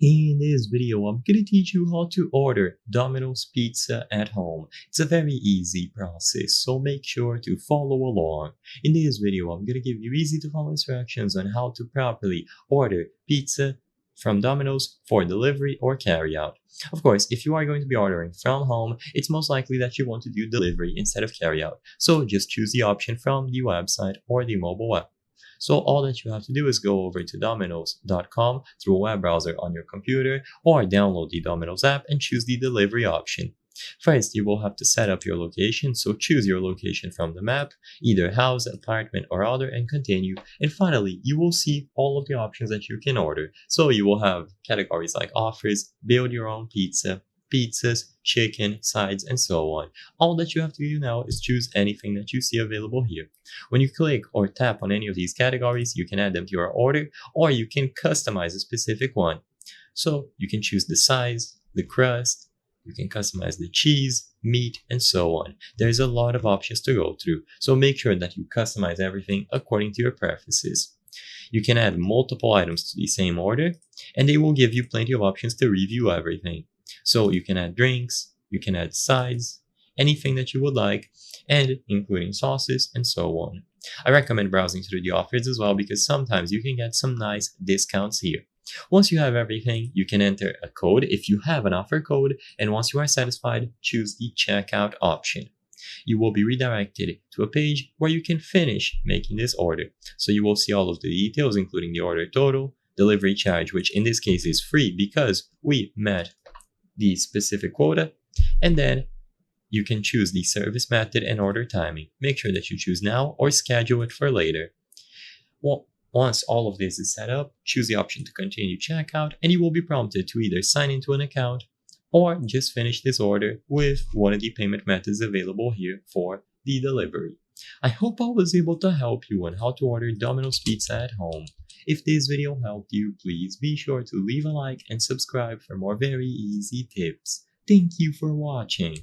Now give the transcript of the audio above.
In this video, I'm gonna teach you how to order Domino's pizza at home. It's a very easy process, so make sure to follow along. In this video, I'm gonna give you easy to follow instructions on how to properly order pizza from Domino's for delivery or carryout. Of course, if you are going to be ordering from home, it's most likely that you want to do delivery instead of carryout. So just choose the option from the website or the mobile app. So all that you have to do is go over to Domino's.com through a web browser on your computer or download the Domino's app and choose the delivery option. First, you will have to set up your location, so choose your location from the map, either house, apartment, or other, and continue. And finally, you will see all of the options that you can order. So you will have categories like offers, build your own pizza, pizzas, chicken, sides, and so on. All that you have to do now is choose anything that you see available here. When you click or tap on any of these categories, you can add them to your order, or you can customize a specific one. So you can choose the size, the crust, you can customize the cheese, meat, and so on. There's a lot of options to go through, so make sure that you customize everything according to your preferences. You can add multiple items to the same order, and they will give you plenty of options to review everything. So you can add drinks, you can add sides, anything that you would like, and including sauces and so on. I recommend browsing through the offers as well because sometimes you can get some nice discounts here. Once you have everything, you can enter a code if you have an offer code, and once you are satisfied, choose the checkout option. You will be redirected to a page where you can finish making this order. So you will see all of the details, including the order total, delivery charge, which in this case is free because we met the specific quota, and then you can choose the service method and order timing. Make sure that you choose now or schedule it for later. Well, once all of this is set up, choose the option to continue checkout, and you will be prompted to either sign into an account or just finish this order with one of the payment methods available here for the delivery. I hope I was able to help you on how to order Domino's Pizza at home. If this video helped you, please be sure to leave a like and subscribe for more very easy tips. Thank you for watching.